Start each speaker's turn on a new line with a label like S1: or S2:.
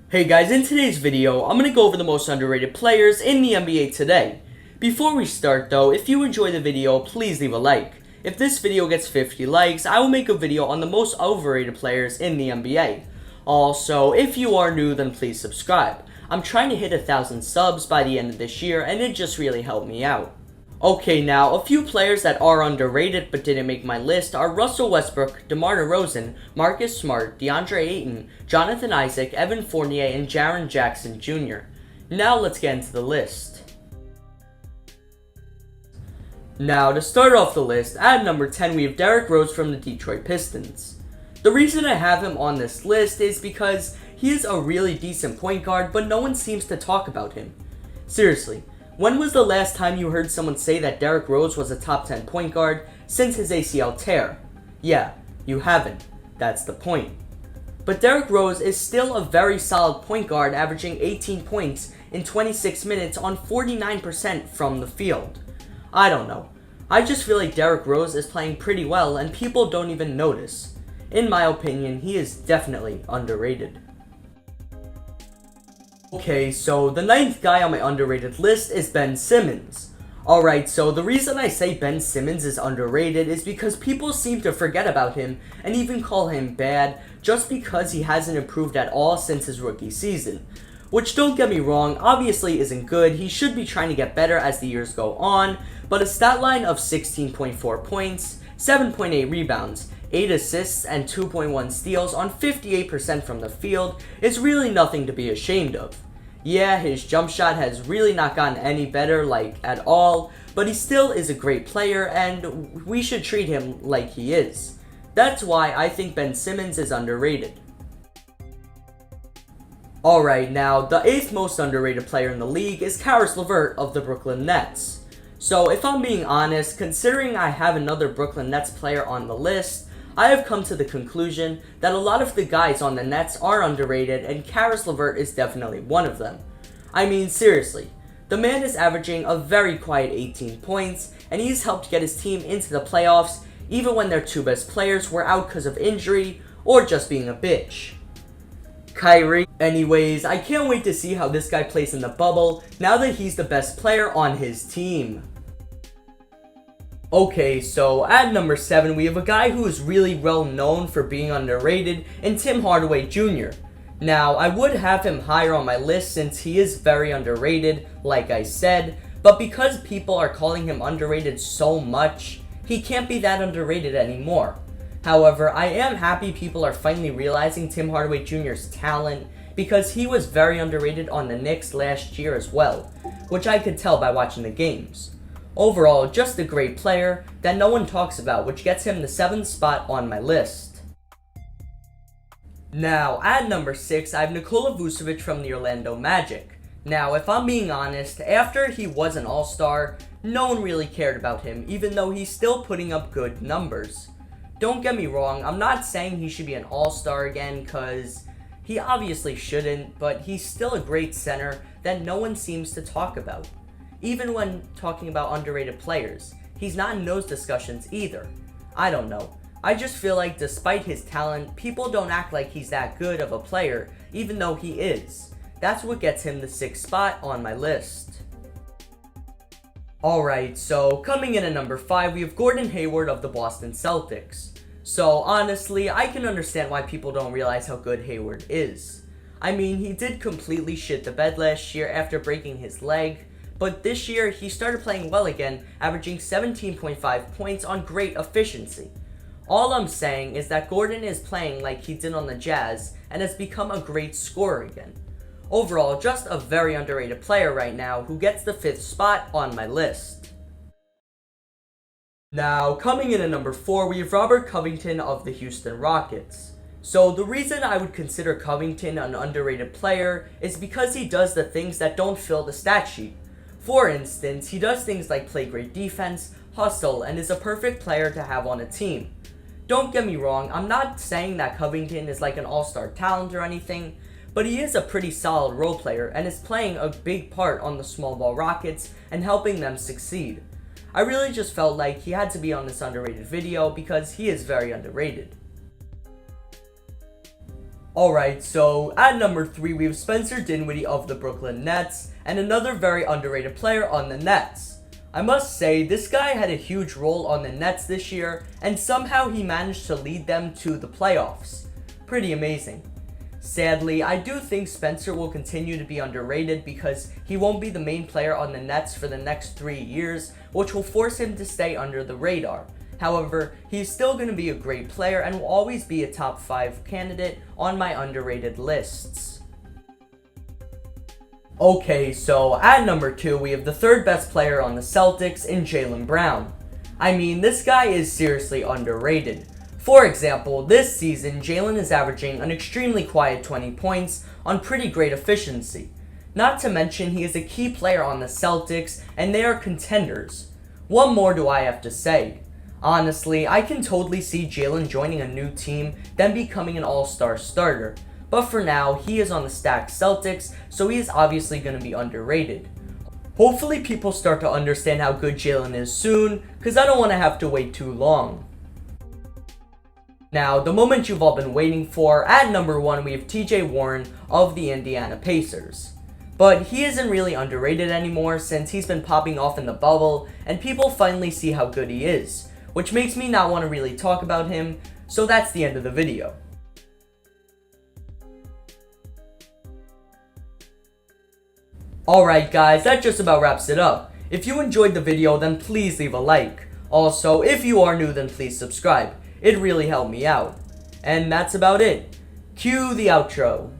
S1: Hey guys, in today's video, I'm going to go over the most underrated players in the NBA today. Before we start though, if you enjoy the video, please leave a like. If this video gets 50 likes, I will make a video on the most overrated players in the NBA. Also, if you are new, then please subscribe. I'm trying to hit 1,000 subs by the end of this year, and it just really helped me out. Okay, now, a few players that are underrated but didn't make my list are Russell Westbrook, DeMar DeRozan, Marcus Smart, DeAndre Ayton, Jonathan Isaac, Evan Fournier, and Jaren Jackson Jr. Now let's get into the list. Now, to start off the list, at number 10 we have Derrick Rose from the Detroit Pistons. The reason I have him on this list is because he is a really decent point guard, but no one seems to talk about him. Seriously. When was the last time you heard someone say that Derrick Rose was a top 10 point guard since his ACL tear? Yeah, you haven't. That's the point. But Derrick Rose is still a very solid point guard, averaging 18 points in 26 minutes on 49% from the field. I don't know. I just feel like Derrick Rose is playing pretty well and people don't even notice. In my opinion, he is definitely underrated. Okay, so the 9th guy on my underrated list is Ben Simmons. Alright, so the reason I say Ben Simmons is underrated is because people seem to forget about him and even call him bad just because he hasn't improved at all since his rookie season. Which, don't get me wrong, obviously isn't good. He should be trying to get better as the years go on, but a stat line of 16.4 points, 7.8 rebounds, 8 assists, and 2.1 steals on 58% from the field is really nothing to be ashamed of. Yeah, his jump shot has really not gotten any better, at all, but he still is a great player and we should treat him like he is. That's why I think Ben Simmons is underrated. Alright, now the 8th most underrated player in the league is Caris Levert of the Brooklyn Nets. So if I'm being honest, considering I have another Brooklyn Nets player on the list, I have come to the conclusion that a lot of the guys on the Nets are underrated and Caris Levert is definitely one of them. I mean, seriously, the man is averaging a very quiet 18 points and he's helped get his team into the playoffs even when their two best players were out because of injury or just being a bitch. Kyrie. Anyways, I can't wait to see how this guy plays in the bubble now that he's the best player on his team. Okay, so at number 7 we have a guy who is really well known for being underrated in Tim Hardaway Jr. Now, I would have him higher on my list since he is very underrated, like I said, but because people are calling him underrated so much, he can't be that underrated anymore. However, I am happy people are finally realizing Tim Hardaway Jr.'s talent because he was very underrated on the Knicks last year as well, which I could tell by watching the games. Overall, just a great player that no one talks about, which gets him the 7th spot on my list. Now, at number 6, I have Nikola Vucevic from the Orlando Magic. Now, if I'm being honest, after he was an all-star, no one really cared about him, even though he's still putting up good numbers. Don't get me wrong, I'm not saying he should be an all-star again, cause he obviously shouldn't, but he's still a great center that no one seems to talk about. Even when talking about underrated players, he's not in those discussions either. I don't know. I just feel like despite his talent, people don't act like he's that good of a player, even though he is. That's what gets him the 6th spot on my list. Alright, so coming in at number 5, we have Gordon Hayward of the Boston Celtics. So honestly, I can understand why people don't realize how good Hayward is. I mean, he did completely shit the bed last year after breaking his leg, but this year he started playing well again, averaging 17.5 points on great efficiency. All I'm saying is that Gordon is playing like he did on the Jazz and has become a great scorer again. Overall, just a very underrated player right now who gets the 5th spot on my list. Now, coming in at number 4, we have Robert Covington of the Houston Rockets. So the reason I would consider Covington an underrated player is because he does the things that don't fill the stat sheet. For instance, he does things like play great defense, hustle, and is a perfect player to have on a team. Don't get me wrong, I'm not saying that Covington is like an all-star talent or anything, but he is a pretty solid role player and is playing a big part on the small ball Rockets and helping them succeed. I really just felt like he had to be on this underrated video because he is very underrated. Alright, so at number 3 we have Spencer Dinwiddie of the Brooklyn Nets, and another very underrated player on the Nets. I must say, this guy had a huge role on the Nets this year, and somehow he managed to lead them to the playoffs. Pretty amazing. Sadly, I do think Spencer will continue to be underrated because he won't be the main player on the Nets for the next 3 years, which will force him to stay under the radar. However, he's still going to be a great player and will always be a top 5 candidate on my underrated lists. Okay, so at number 2 we have the third best player on the Celtics in Jalen Brown. I mean, this guy is seriously underrated. For example, this season Jalen is averaging an extremely quiet 20 points on pretty great efficiency. Not to mention he is a key player on the Celtics and they are contenders. What more do I have to say? Honestly, I can totally see Jalen joining a new team, then becoming an all-star starter. But for now, he is on the stacked Celtics, so he is obviously going to be underrated. Hopefully people start to understand how good Jalen is soon, because I don't want to have to wait too long. Now, the moment you've all been waiting for, at number 1 we have TJ Warren of the Indiana Pacers. But he isn't really underrated anymore since he's been popping off in the bubble, and people finally see how good he is, which makes me not want to really talk about him, so that's the end of the video. Alright guys, that just about wraps it up. If you enjoyed the video, then please leave a like. Also, if you are new, then please subscribe. It really helped me out. And that's about it. Cue the outro.